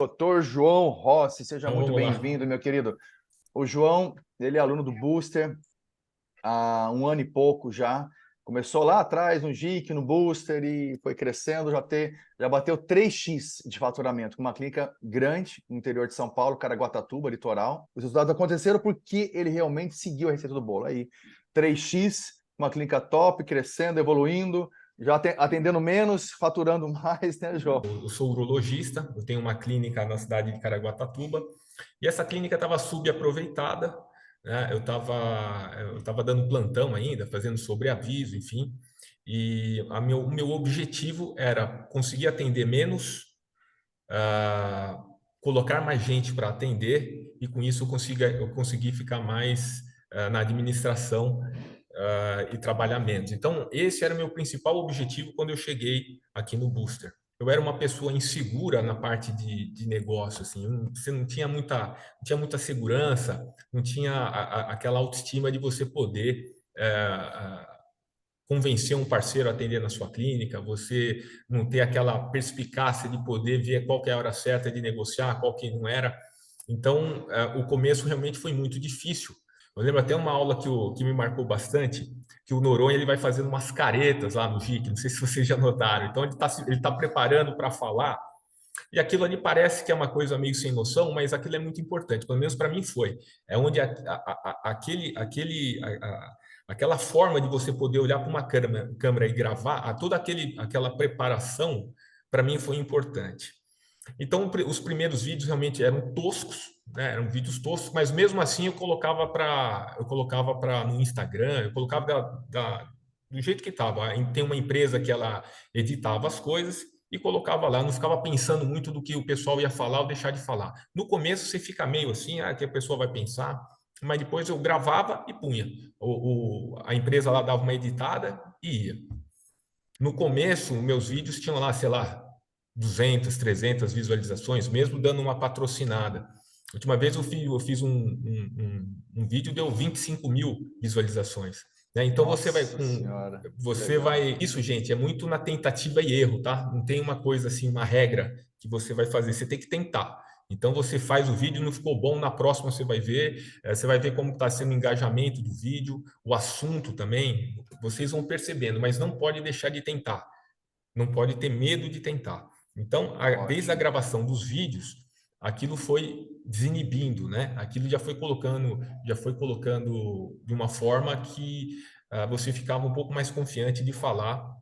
Doutor João Rossi, seja Então muito vamos lá. bem-vindo, meu querido. O João, ele é aluno do Booster há um ano e pouco já. Começou lá atrás no GIC, no Booster e foi crescendo, já bateu 3x de faturamento, com uma clínica grande no interior de São Paulo, Caraguatatuba, litoral. Os resultados aconteceram porque ele realmente seguiu a receita do bolo. Aí, 3x, uma clínica top, crescendo, evoluindo, já atendendo menos, faturando mais, né, João? Eu sou urologista, eu tenho uma clínica na cidade de Caraguatatuba e essa clínica estava subaproveitada, né? Eu tava dando plantão ainda, fazendo sobreaviso, enfim. E o meu objetivo era conseguir atender menos, ah, colocar mais gente para atender e com isso eu consegui ficar mais na administração e trabalhar menos. Então, esse era o meu principal objetivo quando eu cheguei aqui no Booster. Eu era uma pessoa insegura na parte de negócio, assim, você não tinha muita segurança, não tinha aquela autoestima de você poder convencer um parceiro a atender na sua clínica, você não ter aquela perspicácia de poder ver qual que é a hora certa de negociar, qual que não era. Então, o começo realmente foi muito difícil. Eu lembro até uma aula que me marcou bastante, que o Noronha ele vai fazendo umas caretas lá no GIC, não sei se vocês já notaram. Então, ele tá preparando para falar, e aquilo ali parece que é uma coisa meio sem noção, mas aquilo é muito importante, pelo menos para mim foi. É onde aquela forma de você poder olhar para uma câmera e gravar, toda aquela preparação, para mim foi importante. Então, os primeiros vídeos realmente eram toscos, né? Eram vídeos toscos, mas mesmo assim eu colocava para no Instagram, eu colocava do jeito que estava. Tem uma empresa que ela editava as coisas e colocava lá, não ficava pensando muito do que o pessoal ia falar ou deixar de falar. No começo você fica meio assim, que a pessoa vai pensar, mas depois eu gravava e punha. A empresa lá dava uma editada e ia. No começo, meus vídeos tinham lá, sei lá, 200, 300 visualizações, mesmo dando uma patrocinada. A última vez eu fiz um vídeo, deu 25 mil visualizações. Né? Então Nossa Senhora, que você legal. vai, isso, gente, é muito na tentativa e erro, tá? Não tem uma coisa assim, uma regra que você vai fazer, você tem que tentar. Então você faz o vídeo, não ficou bom, na próxima você vai ver como está sendo o engajamento do vídeo, o assunto também, vocês vão percebendo, mas não pode deixar de tentar, não pode ter medo de tentar. Então, desde a Ótimo. gravação dos vídeos, aquilo foi desinibindo, né? Aquilo já foi colocando de uma forma que você ficava um pouco mais confiante de falar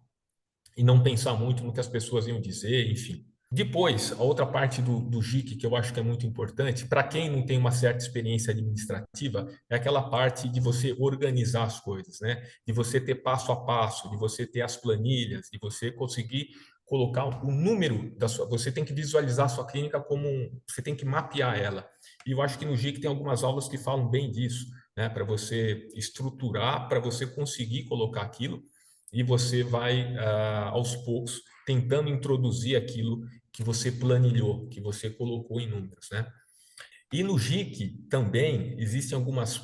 e não pensar muito no que as pessoas iam dizer, enfim. Depois, a outra parte do GIC que eu acho que é muito importante, para quem não tem uma certa experiência administrativa, é aquela parte de você organizar as coisas, né? De você ter passo a passo, de você ter as planilhas, de você conseguir colocar o número da sua. Você tem que visualizar a sua clínica você tem que mapear ela. E eu acho que no GIC tem algumas aulas que falam bem disso, né? Para você estruturar, para você conseguir colocar aquilo e você vai, aos poucos, tentando introduzir aquilo que você planilhou, que você colocou em números, né? E no GIC também existem algumas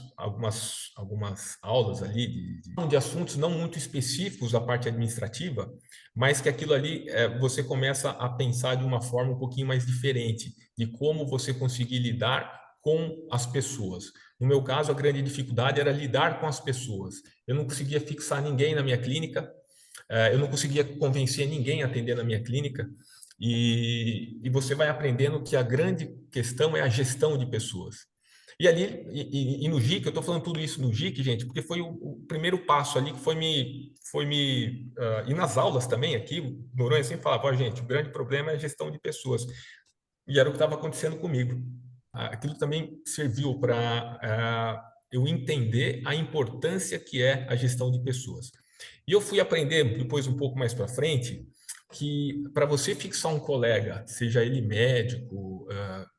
aulas ali de assuntos não muito específicos da parte administrativa, mas que aquilo ali você começa a pensar de uma forma um pouquinho mais diferente, de como você conseguir lidar com as pessoas. No meu caso, a grande dificuldade era lidar com as pessoas. Eu não conseguia fixar ninguém na minha clínica, eu não conseguia convencer ninguém a atender na minha clínica, e você vai aprendendo que a grande questão é a gestão de pessoas. E ali, e no GIC, eu estou falando tudo isso no GIC, gente, porque foi o primeiro passo ali que e nas aulas também aqui, o Noronha sempre falava, gente, o grande problema é a gestão de pessoas. E era o que estava acontecendo comigo. Aquilo também serviu para eu entender a importância que é a gestão de pessoas. E eu fui aprender depois um pouco mais para frente que para você fixar um colega, seja ele médico,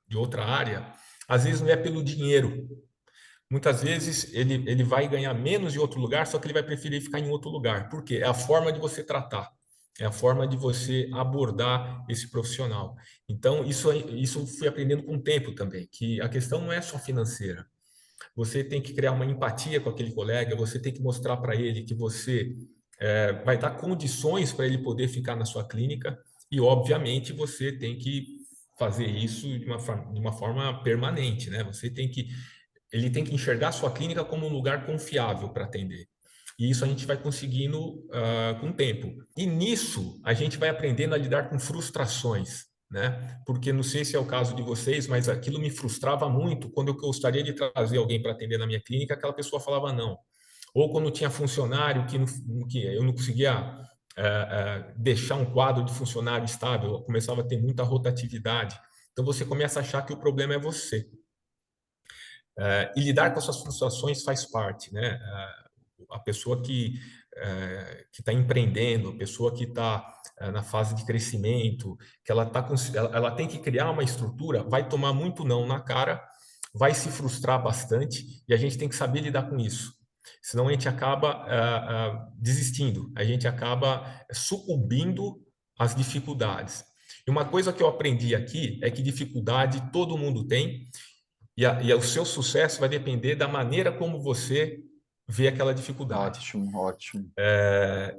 de outra área, às vezes não é pelo dinheiro. Muitas vezes ele vai ganhar menos em outro lugar, só que ele vai preferir ficar em outro lugar. Por quê? É a forma de você tratar, é a forma de você abordar esse profissional. Então, isso eu fui aprendendo com o tempo também, que a questão não é só financeira. Você tem que criar uma empatia com aquele colega, você tem que mostrar para ele que você vai dar condições para ele poder ficar na sua clínica e, obviamente, você tem que fazer isso de uma forma permanente, né? Ele tem que enxergar a sua clínica como um lugar confiável para atender. E isso a gente vai conseguindo com o tempo. E nisso a gente vai aprendendo a lidar com frustrações, né? Porque não sei se é o caso de vocês, mas aquilo me frustrava muito quando eu gostaria de trazer alguém para atender na minha clínica, aquela pessoa falava não. Ou quando tinha funcionário que eu não conseguia deixar um quadro de funcionário estável, eu começava a ter muita rotatividade. Então você começa a achar que o problema é você. E lidar com essas frustrações faz parte, né? A pessoa que está empreendendo, a pessoa que está na fase de crescimento, que ela tem que criar uma estrutura, vai tomar muito não na cara, vai se frustrar bastante e a gente tem que saber lidar com isso. Senão a gente acaba desistindo, a gente acaba sucumbindo às dificuldades. E uma coisa que eu aprendi aqui é que dificuldade todo mundo tem, e o seu sucesso vai depender da maneira como você vê aquela dificuldade. Ótimo, ótimo.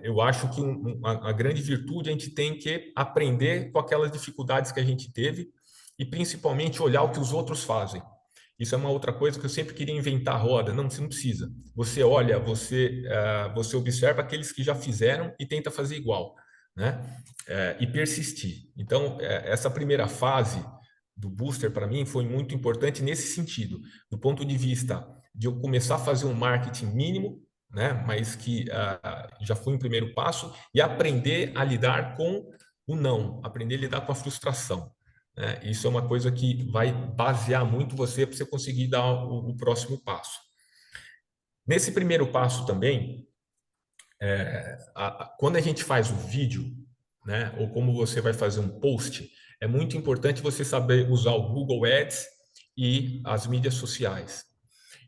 Eu acho que a grande virtude a gente tem que aprender com aquelas dificuldades que a gente teve e principalmente olhar o que os outros fazem. Isso é uma outra coisa que eu sempre queria inventar a roda. Não, você não precisa. Você olha, você observa aqueles que já fizeram e tenta fazer igual, né? E persistir. Então, essa primeira fase do Booster, para mim, foi muito importante nesse sentido, do ponto de vista de eu começar a fazer um marketing mínimo, né, mas que já foi um primeiro passo, e aprender a lidar com o não, aprender a lidar com a frustração. Né? Isso é uma coisa que vai basear muito você para você conseguir dar o próximo passo. Nesse primeiro passo também, quando a gente faz o vídeo, né, ou como você vai fazer um post, é muito importante você saber usar o Google Ads e as mídias sociais.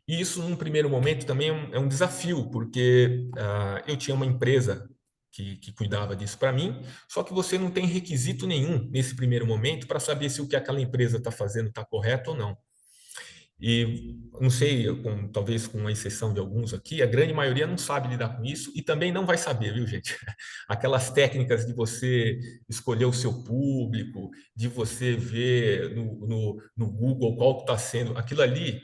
E isso, num primeiro momento, também é um desafio, porque eu tinha uma empresa que cuidava disso para mim, só que você não tem requisito nenhum nesse primeiro momento para saber se o que aquela empresa está fazendo está correto ou não. E não sei, talvez com a exceção de alguns aqui, a grande maioria não sabe lidar com isso e também não vai saber, viu, gente? Aquelas técnicas de você escolher o seu público, de você ver no Google qual está sendo, aquilo ali,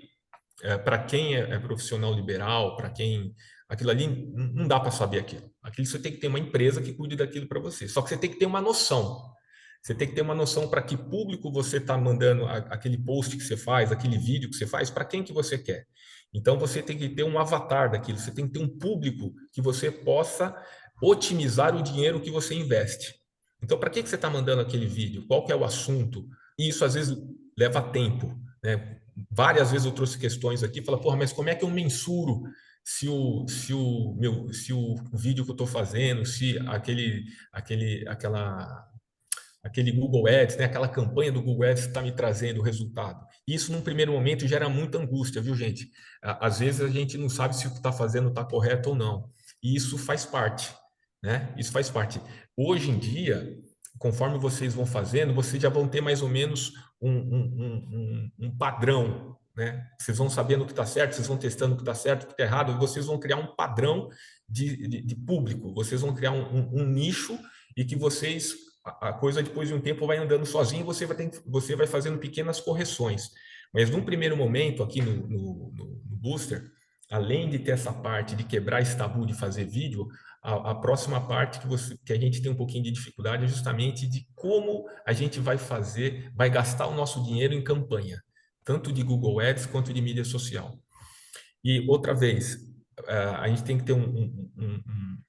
para quem é profissional liberal, para quem. Aquilo ali não dá para saber aquilo. Aquilo você tem que ter uma empresa que cuide daquilo para você. Só que você tem que ter uma noção. Você tem que ter uma noção para que público você está mandando aquele post que você faz, aquele vídeo que você faz, para quem que você quer. Então você tem que ter um avatar daquilo, você tem que ter um público que você possa otimizar o dinheiro que você investe. Então, para que você está mandando aquele vídeo? Qual que é o assunto? E isso às vezes leva tempo, né? Várias vezes eu trouxe questões aqui, fala, porra, mas como é que eu mensuro se o vídeo que eu estou fazendo, se aquele Google Ads, né, aquela campanha do Google Ads está me trazendo o resultado. Isso, num primeiro momento, gera muita angústia, viu, gente? Às vezes a gente não sabe se o que está fazendo está correto ou não. E isso faz parte, né? Isso faz parte. Hoje em dia, conforme vocês vão fazendo, vocês já vão ter mais ou menos um padrão, né? Vocês vão sabendo o que está certo, vocês vão testando o que está certo, o que está errado, e vocês vão criar um padrão de público, vocês vão criar um nicho e que vocês a coisa depois de um tempo vai andando sozinho, você vai fazendo pequenas correções. Mas num primeiro momento, aqui no Booster, além de ter essa parte de quebrar esse tabu de fazer vídeo, a próxima parte que a gente tem um pouquinho de dificuldade é justamente de como a gente vai gastar o nosso dinheiro em campanha, tanto de Google Ads quanto de mídia social. E outra vez, a gente tem que ter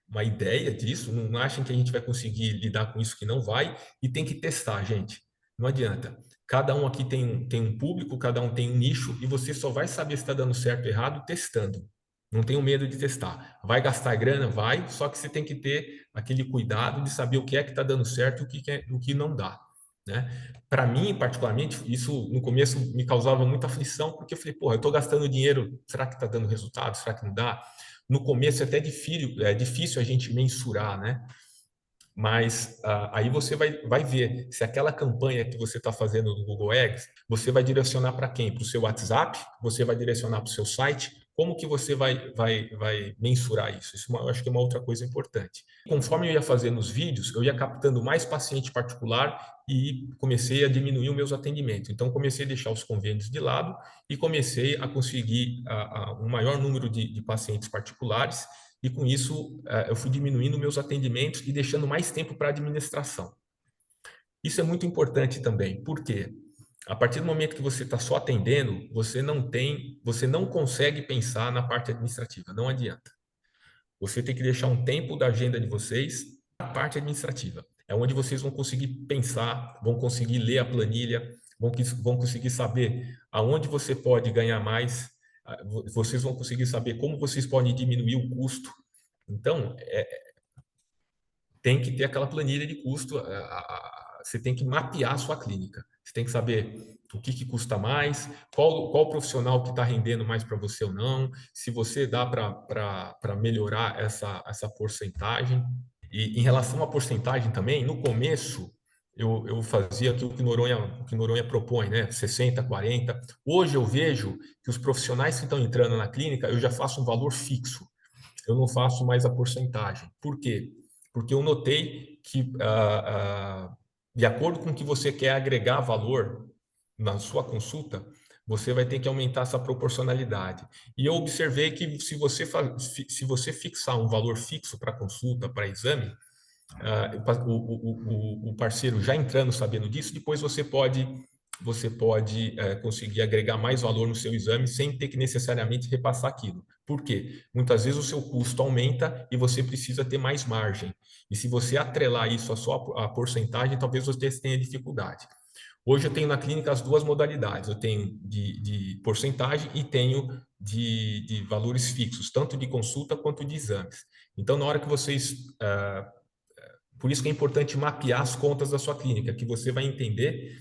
uma ideia disso, não achem que a gente vai conseguir lidar com isso que não vai, e tem que testar, gente. Não adianta. Cada um aqui tem um público, cada um tem um nicho, e você só vai saber se está dando certo ou errado testando. Não tenha medo de testar. Vai gastar grana? Vai, só que você tem que ter aquele cuidado de saber o que é que está dando certo e o que não dá. Né? Para mim, particularmente, isso no começo me causava muita aflição, porque eu falei, porra, eu estou gastando dinheiro, será que está dando resultado? Será que não dá? No começo é até difícil a gente mensurar, né? Mas aí você vai ver se aquela campanha que você está fazendo no Google Ads, você vai direcionar para quem? Para o seu WhatsApp? Você vai direcionar para o seu site? como que você vai mensurar isso? Isso eu acho que é uma outra coisa importante. Conforme eu ia fazendo os vídeos, eu ia captando mais paciente particular e comecei a diminuir os meus atendimentos. Então, comecei a deixar os convênios de lado e comecei a conseguir um maior número de pacientes particulares, e com isso eu fui diminuindo meus atendimentos e deixando mais tempo para administração. Isso é muito importante também, porque a partir do momento que você está só atendendo, você não consegue pensar na parte administrativa, não adianta. Você tem que deixar um tempo da agenda de vocês na parte administrativa. É onde vocês vão conseguir pensar, vão conseguir ler a planilha, vão conseguir saber aonde você pode ganhar mais, vocês vão conseguir saber como vocês podem diminuir o custo. Então, tem que ter aquela planilha de custo, você tem que mapear a sua clínica. Você tem que saber o que custa mais, qual profissional que está rendendo mais para você ou não, se você dá para melhorar essa porcentagem. E em relação à porcentagem também, no começo eu fazia aquilo que o Noronha propõe, né? 60, 40. Hoje eu vejo que os profissionais que estão entrando na clínica, eu já faço um valor fixo. Eu não faço mais a porcentagem. Por quê? Porque eu notei que, de acordo com o que você quer agregar valor na sua consulta, você vai ter que aumentar essa proporcionalidade. E eu observei que se você fixar um valor fixo para consulta, para exame, o parceiro já entrando sabendo disso, depois você pode conseguir agregar mais valor no seu exame sem ter que necessariamente repassar aquilo. Por quê? Muitas vezes o seu custo aumenta e você precisa ter mais margem. E se você atrelar isso a porcentagem, talvez você tenha dificuldade. Hoje eu tenho na clínica as duas modalidades. Eu tenho de porcentagem e tenho de valores fixos, tanto de consulta quanto de exames. Então, na hora que vocês por isso que é importante mapear as contas da sua clínica, que você vai entender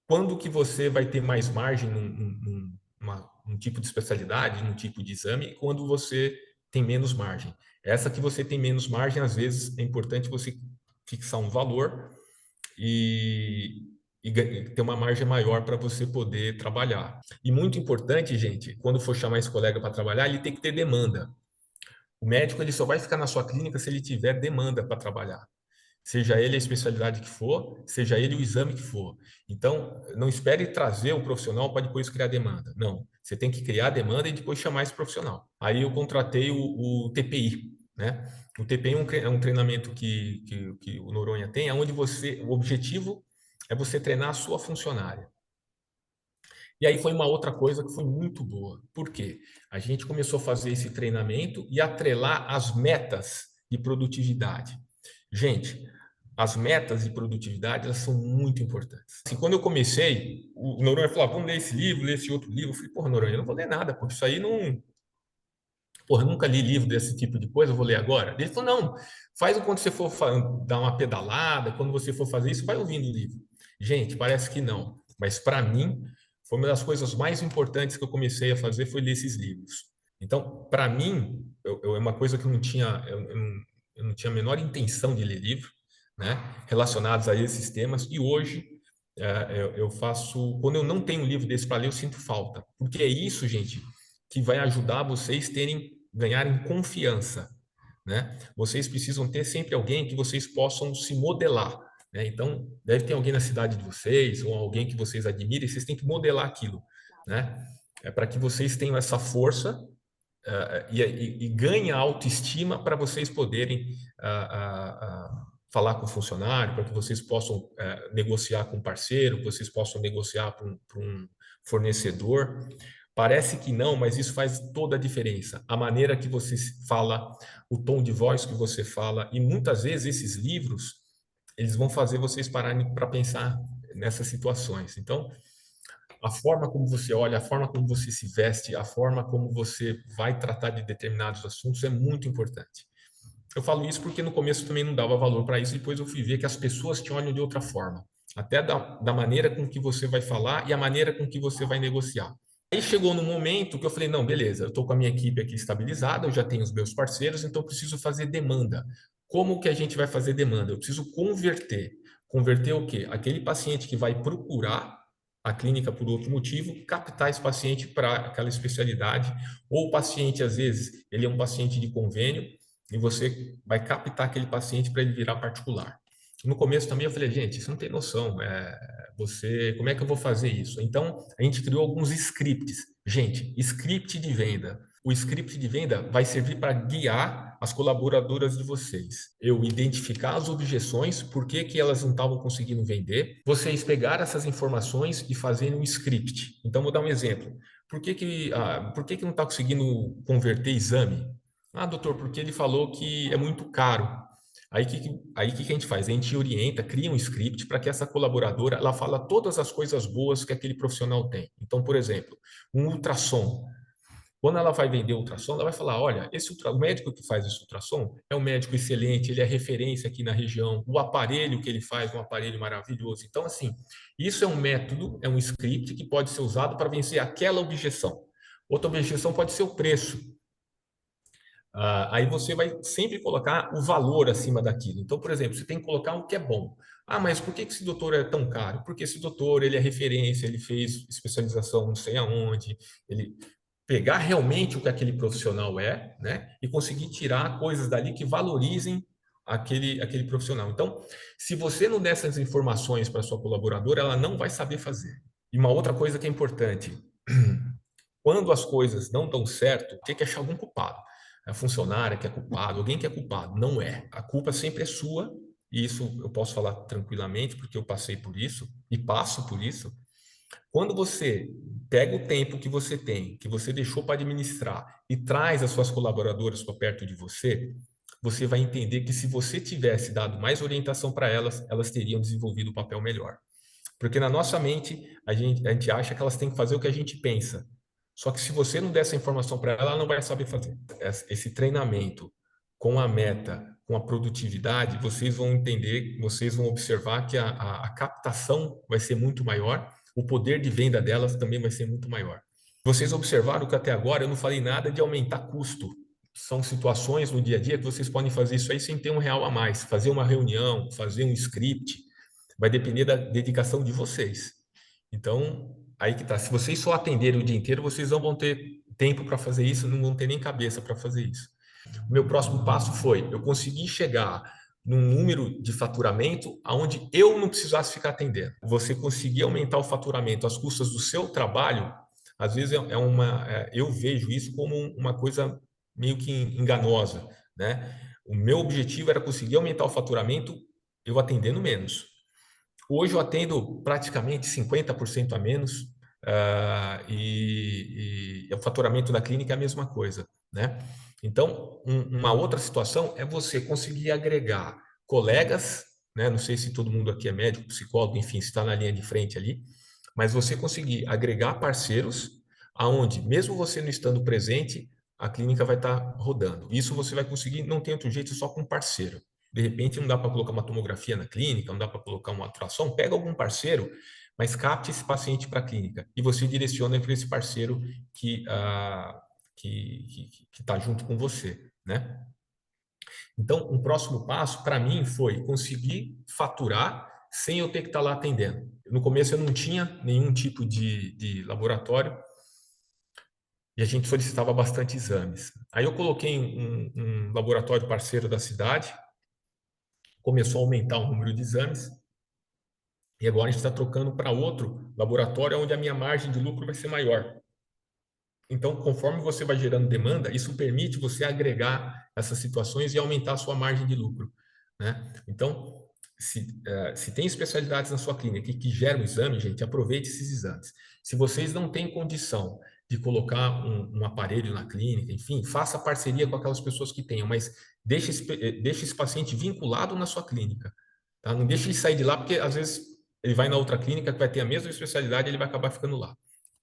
quando que você vai ter mais margem num tipo de especialidade, num tipo de exame, e quando você tem menos margem. Essa que você tem menos margem, às vezes é importante você fixar um valor e ter uma margem maior para você poder trabalhar. E muito importante, gente, quando for chamar esse colega para trabalhar, ele tem que ter demanda. O médico ele só vai ficar na sua clínica se ele tiver demanda para trabalhar. Seja ele a especialidade que for, seja ele o exame que for. Então, não espere trazer o profissional para depois criar demanda. Não, você tem que criar demanda e depois chamar esse profissional. Aí eu contratei o TPI, né? O TPI é um treinamento que o Noronha tem, onde o objetivo é você treinar a sua funcionária. E aí foi uma outra coisa que foi muito boa. Por quê? A gente começou a fazer esse treinamento e atrelar as metas de produtividade. Gente, as metas de produtividade elas são muito importantes. Assim, quando eu comecei, o Noronha falou: vamos ler esse livro, ler esse outro livro. Eu falei: porra, Noronha, eu não vou ler nada, porque isso aí não. Porra, eu nunca li livro desse tipo de coisa, eu vou ler agora. Ele falou: não, faz quando você for dar uma pedalada, quando você for fazer isso, vai ouvindo o livro. Gente, parece que não, mas para mim, foi uma das coisas mais importantes que eu comecei a fazer foi ler esses livros. Então, para mim, é uma coisa que eu não tinha a menor intenção de ler livro, né, relacionados a esses temas, e hoje eu faço, quando eu não tenho um livro desse para ler, eu sinto falta, porque é isso, gente, que vai ajudar vocês ganharem confiança, né? Vocês precisam ter sempre alguém que vocês possam se modelar, né? Então, deve ter alguém na cidade de vocês ou alguém que vocês admirem, vocês têm que modelar aquilo, né? É para que vocês tenham essa força e ganhe a autoestima para vocês poderem falar com o funcionário, para que vocês possam negociar com o parceiro, que vocês possam negociar para um fornecedor. Parece que não, mas isso faz toda a diferença. A maneira que você fala, o tom de voz que você fala, e muitas vezes esses livros, eles vão fazer vocês pararem para pensar nessas situações. Então, a forma como você olha, a forma como você se veste, a forma como você vai tratar de determinados assuntos é muito importante. Eu falo isso porque no começo eu também não dava valor para isso, depois eu fui ver que as pessoas te olham de outra forma, até da maneira com que você vai falar e a maneira com que você vai negociar. Aí chegou no momento que eu falei, não, beleza, eu estou com a minha equipe aqui estabilizada, eu já tenho os meus parceiros, então eu preciso fazer demanda. Como que a gente vai fazer demanda? Eu preciso converter. Converter o quê? Aquele paciente que vai procurar a clínica por outro motivo, captar esse paciente para aquela especialidade, ou o paciente, às vezes, ele é um paciente de convênio, e você vai captar aquele paciente para ele virar particular. No começo também eu falei, gente, isso não tem noção, como é que eu vou fazer isso? Então, a gente criou alguns scripts. Gente, script de venda. O script de venda vai servir para guiar as colaboradoras de vocês. Eu identificar as objeções, por que que elas não estavam conseguindo vender, vocês pegar essas informações e fazerem um script. Então, vou dar um exemplo. Por que que não está conseguindo converter exame? Ah, doutor, porque ele falou que é muito caro. Aí que a gente faz? A gente orienta, cria um script para que essa colaboradora ela fala todas as coisas boas que aquele profissional tem. Então, por exemplo, um ultrassom. Quando ela vai vender ultrassom, ela vai falar: olha, o médico que faz esse ultrassom é um médico excelente, ele é referência aqui na região, o aparelho que ele faz é um aparelho maravilhoso. Então, assim, isso é um método, é um script que pode ser usado para vencer aquela objeção. Outra objeção pode ser o preço. Aí você vai sempre colocar o valor acima daquilo. Então, por exemplo, você tem que colocar o que é bom. Ah, mas por que esse doutor é tão caro? Porque esse doutor, ele é referência, ele fez especialização não sei aonde, ele pegar realmente o que aquele profissional é, né? E conseguir tirar coisas dali que valorizem aquele profissional. Então, se você não der essas informações para sua colaboradora, ela não vai saber fazer. E uma outra coisa que é importante, quando as coisas não dão certo, tem que achar algum culpado. A funcionária que é culpado, alguém que é culpado. Não é. A culpa sempre é sua, e isso eu posso falar tranquilamente, porque eu passei por isso e passo por isso. Quando você pega o tempo que você tem, que você deixou para administrar, e traz as suas colaboradoras para perto de você, você vai entender que se você tivesse dado mais orientação para elas, elas teriam desenvolvido o papel melhor. Porque na nossa mente, a gente acha que elas têm que fazer o que a gente pensa. Só que se você não der essa informação para ela, ela não vai saber fazer. Esse treinamento com a meta, com a produtividade, vocês vão entender, vocês vão observar que a captação vai ser muito maior, o poder de venda delas também vai ser muito maior. Vocês observaram que até agora eu não falei nada de aumentar custo. São situações no dia a dia que vocês podem fazer isso aí sem ter R$ 1 a mais. Fazer uma reunião, fazer um script, vai depender da dedicação de vocês. Então, aí que tá. Se vocês só atenderem o dia inteiro, vocês não vão ter tempo para fazer isso, não vão ter nem cabeça para fazer isso. O meu próximo passo foi, eu consegui chegar num número de faturamento aonde eu não precisasse ficar atendendo. Você conseguir aumentar o faturamento às custas do seu trabalho, às vezes eu vejo isso como uma coisa meio que enganosa, né? O meu objetivo era conseguir aumentar o faturamento eu atendendo menos. Hoje eu atendo praticamente 50% a menos, e o faturamento da clínica é a mesma coisa, né? Então, uma outra situação é você conseguir agregar colegas, né? Não sei se todo mundo aqui é médico, psicólogo, enfim, está na linha de frente ali, mas você conseguir agregar parceiros aonde, mesmo você não estando presente, a clínica vai estar rodando. Isso você vai conseguir, não tem outro jeito, só com parceiro. De repente não dá para colocar uma tomografia na clínica, não dá para colocar uma ultrassom, pega algum parceiro, mas capte esse paciente para a clínica e você direciona para esse parceiro que está junto com você, né? Então, um próximo passo para mim foi conseguir faturar sem eu ter que estar lá atendendo. No começo eu não tinha nenhum tipo de laboratório e a gente solicitava bastante exames. Aí eu coloquei um laboratório parceiro da cidade, começou a aumentar o número de exames, e agora a gente está trocando para outro laboratório onde a minha margem de lucro vai ser maior. Então, conforme você vai gerando demanda, isso permite você agregar essas situações e aumentar a sua margem de lucro, né? Então, se tem especialidades na sua clínica que geram exame, gente, aproveite esses exames. Se vocês não têm condição de colocar um aparelho na clínica, enfim, faça parceria com aquelas pessoas que tenham, mas deixe esse paciente vinculado na sua clínica, tá? Não deixe ele sair de lá, porque às vezes ele vai na outra clínica que vai ter a mesma especialidade e ele vai acabar ficando lá.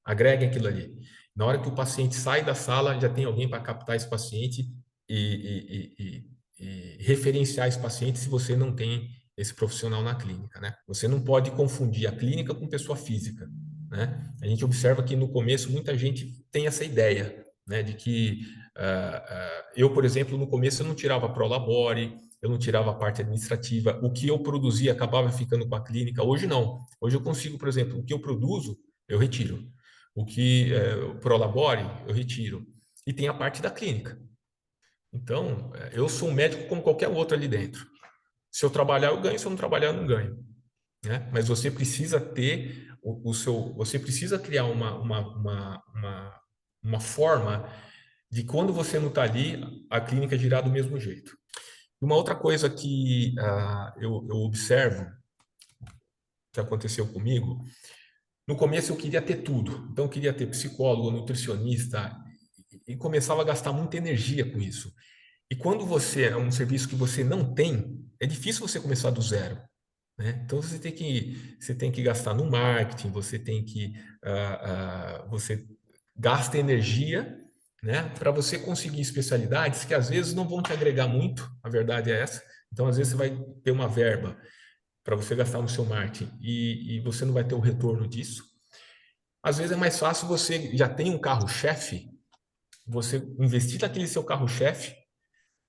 Agreguem aquilo ali. Na hora que o paciente sai da sala, já tem alguém para captar esse paciente e referenciar esse paciente se você não tem esse profissional na clínica, né? Você não pode confundir a clínica com pessoa física, né? A gente observa que no começo muita gente tem essa ideia, né? De que eu, por exemplo, no começo eu não tirava Prolabore, eu não tirava a parte administrativa, o que eu produzia acabava ficando com a clínica. Hoje não. Hoje eu consigo, por exemplo, o que eu produzo, eu retiro. O que o Prolabore, eu retiro. E tem a parte da clínica. Então, eu sou um médico como qualquer outro ali dentro. Se eu trabalhar, eu ganho. Se eu não trabalhar, eu não ganho. Né? Mas você precisa ter você precisa criar uma forma de quando você não está ali, a clínica girar do mesmo jeito. Uma outra coisa que eu observo, que aconteceu comigo, no começo eu queria ter tudo. Então eu queria ter psicólogo, nutricionista, e começava a gastar muita energia com isso. E quando você é um serviço que você não tem, é difícil você começar do zero. Né? Então você tem que gastar no marketing, você gasta energia, né, para você conseguir especialidades que às vezes não vão te agregar muito, a verdade é essa. Então às vezes você vai ter uma verba para você gastar no seu marketing e você não vai ter o retorno disso. Às vezes é mais fácil você já tem um carro-chefe, você investir naquele seu carro-chefe,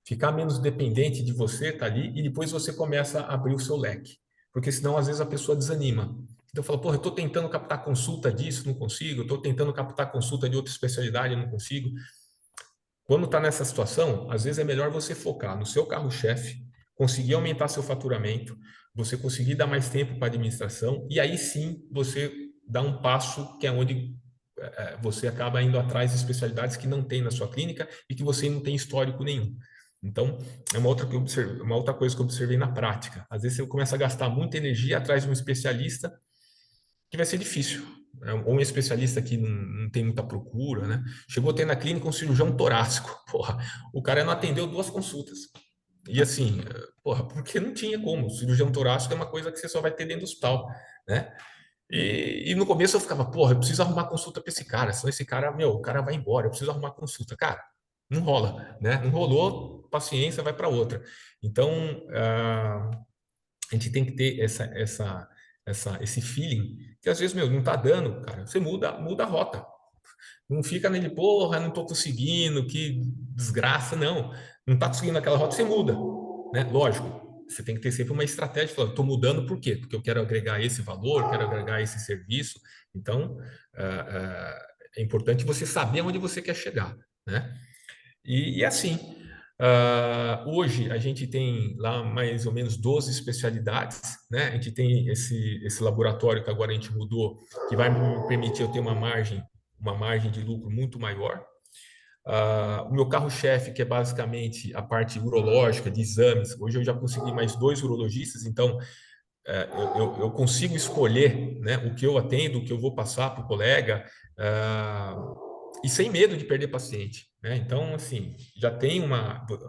ficar menos dependente de você estar ali e depois você começa a abrir o seu leque. Porque senão, às vezes, a pessoa desanima. Então, fala, porra, eu estou tentando captar consulta disso, não consigo. Eu estou tentando captar consulta de outra especialidade, não consigo. Quando está nessa situação, às vezes é melhor você focar no seu carro-chefe, conseguir aumentar seu faturamento, você conseguir dar mais tempo para a administração e aí sim você dá um passo que é onde você acaba indo atrás de especialidades que não tem na sua clínica e que você não tem histórico nenhum. Então, é uma outra coisa que eu observei na prática. Às vezes você começa a gastar muita energia atrás de um especialista que vai ser difícil. Ou um especialista que não tem muita procura, né? Chegou a ter na clínica um cirurgião torácico. Porra, o cara não atendeu 2 consultas. E assim, porra, porque não tinha como. O cirurgião torácico é uma coisa que você só vai ter dentro do hospital, né? E no começo eu ficava, porra, eu preciso arrumar consulta para esse cara, senão esse cara, o cara vai embora, eu preciso arrumar consulta. Cara, não rola, né? Não rolou, paciência, vai para outra. Então, a gente tem que ter esse feeling, que às vezes, não tá dando, cara, você muda a rota. Não fica nele, porra, não tô conseguindo, que desgraça, não. Não tá conseguindo aquela rota, você muda, né? Lógico, você tem que ter sempre uma estratégia, falando, tô mudando por quê? Porque eu quero agregar esse valor, quero agregar esse serviço. Então, é importante você saber onde você quer chegar, né? E assim, hoje a gente tem lá mais ou menos 12 especialidades, né? A gente tem esse laboratório que agora a gente mudou, que vai me permitir eu ter uma margem de lucro muito maior. O meu carro-chefe, que é basicamente a parte urológica, de exames, hoje eu já consegui mais 2 urologistas, então eu consigo escolher, né, o que eu atendo, o que eu vou passar para o colega, e sem medo de perder paciente, né? Então, assim,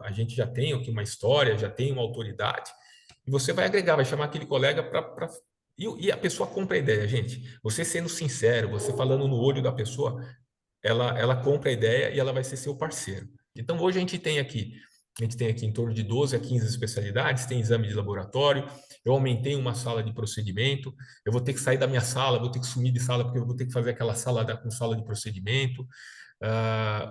a gente já tem aqui uma história, já tem uma autoridade, e você vai agregar, vai chamar aquele colega e a pessoa compra a ideia, gente. Você sendo sincero, você falando no olho da pessoa, ela compra a ideia e ela vai ser seu parceiro. Então, hoje a gente tem aqui em torno de 12 a 15 especialidades, tem exame de laboratório, eu aumentei uma sala de procedimento, eu vou ter que sair da minha sala, vou ter que sumir de sala, porque eu vou ter que fazer aquela com sala de procedimento.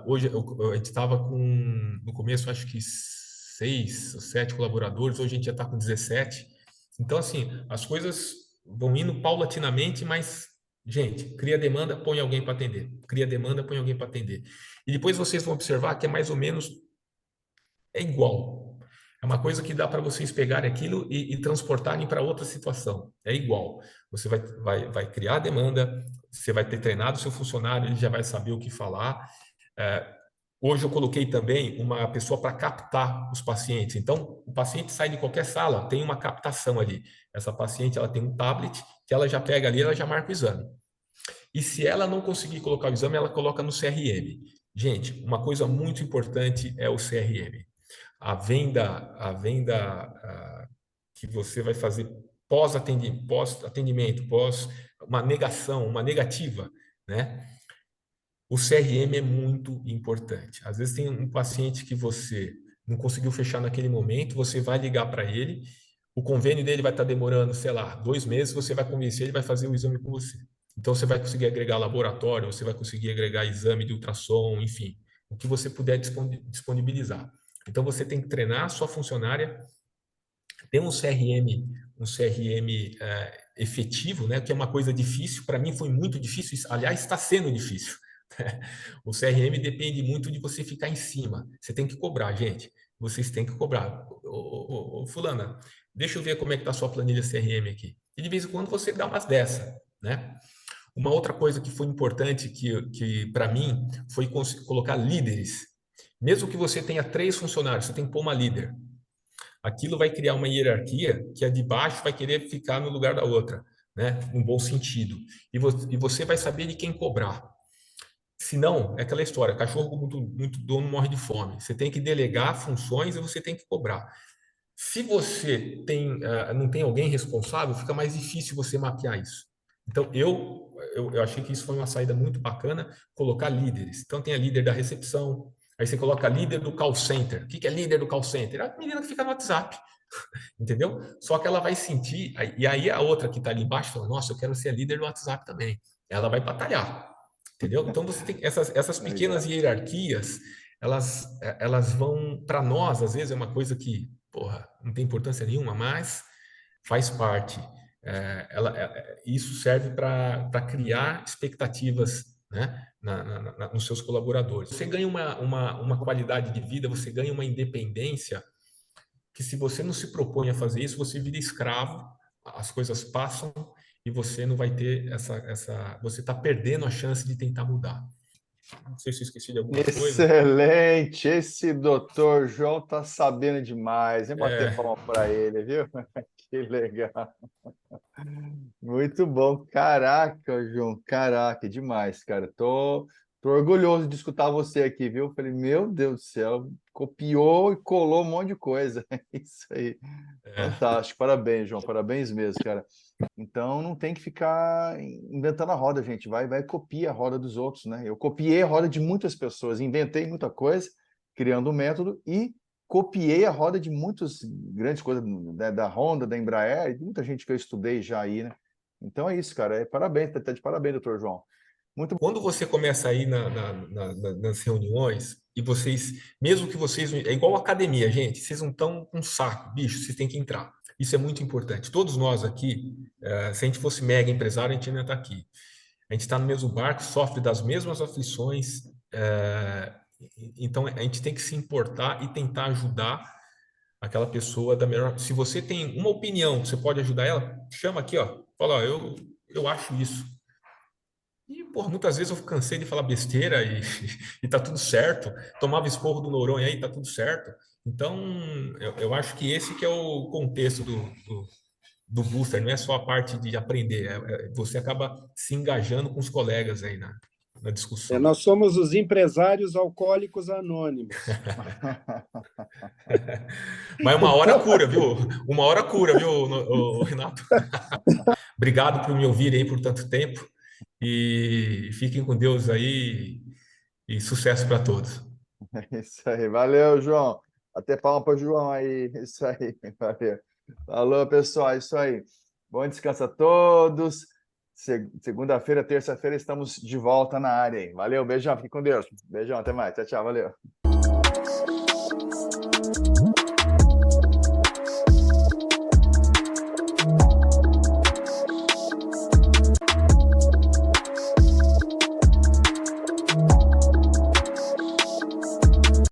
Hoje a gente estava no começo, acho que 6 ou 7 colaboradores, hoje a gente já está com 17. Então, assim, as coisas vão indo paulatinamente, mas gente, cria demanda, põe alguém para atender. Cria demanda, põe alguém para atender. E depois vocês vão observar que é mais ou menos igual. É uma coisa que dá para vocês pegarem aquilo e transportarem para outra situação. É igual. Você vai criar a demanda, você vai ter treinado o seu funcionário, ele já vai saber o que falar. Hoje eu coloquei também uma pessoa para captar os pacientes. Então, o paciente sai de qualquer sala, tem uma captação ali. Essa paciente ela tem um tablet que ela já pega ali, ela já marca o exame. E se ela não conseguir colocar o exame, ela coloca no CRM. Gente, uma coisa muito importante é o CRM. A venda que você vai fazer pós-atendimento, pós uma negação, uma negativa, né? O CRM é muito importante. Às vezes tem um paciente que você não conseguiu fechar naquele momento, você vai ligar para ele, o convênio dele vai estar demorando, sei lá, 2 meses, você vai convencer ele, vai fazer o exame com você. Então você vai conseguir agregar laboratório, você vai conseguir agregar exame de ultrassom, enfim, o que você puder disponibilizar. Então você tem que treinar a sua funcionária Ter um CRM efetivo, né, que é uma coisa difícil, para mim foi muito difícil, aliás, está sendo difícil. O CRM depende muito de você ficar em cima. Você tem que cobrar, gente. Vocês têm que cobrar. Fulana, deixa eu ver como é que está a sua planilha CRM aqui. E de vez em quando você dá umas dessa, né? Uma outra coisa que foi importante que para mim foi colocar líderes. Mesmo que você tenha 3 funcionários, você tem que pôr uma líder. Aquilo vai criar uma hierarquia que a de baixo vai querer ficar no lugar da outra, né? Num bom sentido. E você vai saber de quem cobrar. Se não, é aquela história, cachorro muito dono morre de fome. Você tem que delegar funções e você tem que cobrar. Se você não tem alguém responsável, fica mais difícil você mapear isso. Então, eu achei que isso foi uma saída muito bacana, colocar líderes. Então, tem a líder da recepção, aí você coloca líder do call center. O que é líder do call center? É a menina que fica no WhatsApp, entendeu? Só que ela vai sentir, e aí a outra que está ali embaixo fala, nossa, eu quero ser a líder do WhatsApp também. Ela vai batalhar, entendeu? Então, você tem essas pequenas Legal. hierarquias, elas vão, para nós, às vezes é uma coisa que, porra, não tem importância nenhuma, mas faz parte. Isso serve para criar expectativas, né, nos seus colaboradores. Você ganha uma qualidade de vida, você ganha uma independência que, se você não se propõe a fazer isso, você vira escravo, as coisas passam e você não vai ter você está perdendo a chance de tentar mudar. Não sei se eu esqueci de alguma coisa. Excelente! Esse doutor João tá sabendo demais. Vem bater É, palma para ele, viu? Que legal. Muito bom. Caraca, João. Caraca, demais, cara. Tô orgulhoso de escutar você aqui, viu? Falei, meu Deus do céu, copiou e colou um monte de coisa. É isso aí. é, Fantástico. Parabéns, João. Parabéns mesmo, cara. Então não tem que ficar inventando a roda, gente. Vai copia a roda dos outros, né? Eu copiei a roda de muitas pessoas, inventei muita coisa, criando um método e copiei a roda de muitas grandes coisas, né, da Honda, da Embraer, e de muita gente que eu estudei já aí, né? Então é isso, cara. Parabéns, tá de parabéns, doutor João. Muito quando você começa a ir nas reuniões e vocês, mesmo que vocês, é igual academia, gente, vocês não estão com saco, bicho, vocês têm que entrar. Isso é muito importante. Todos nós aqui, se a gente fosse mega empresário, a gente ainda está aqui. A gente está no mesmo barco, sofre das mesmas aflições, então a gente tem que se importar e tentar ajudar aquela pessoa da melhor. Se você tem uma opinião, você pode ajudar ela, chama aqui, ó, fala, ó, eu acho isso. E, porra, muitas vezes eu cansei de falar besteira e, e tá tudo certo. Tomava esporro do Noronha aí, tá tudo certo. Então, eu acho que esse que é o contexto do Booster, não é só a parte de aprender, você acaba se engajando com os colegas aí na discussão. Nós somos os empresários alcoólicos anônimos. Mas uma hora cura, viu? Uma hora cura, viu, Renato? Obrigado por me ouvir aí por tanto tempo e fiquem com Deus aí e sucesso para todos. É isso aí. Valeu, João. Até palma para o João aí. Isso aí. Valeu. Falou, pessoal. Isso aí. Bom descanso a todos. Segunda-feira, terça-feira, estamos de volta na área aí. Valeu, beijão. Fique com Deus. Beijão, até mais. Tchau, tchau. Valeu.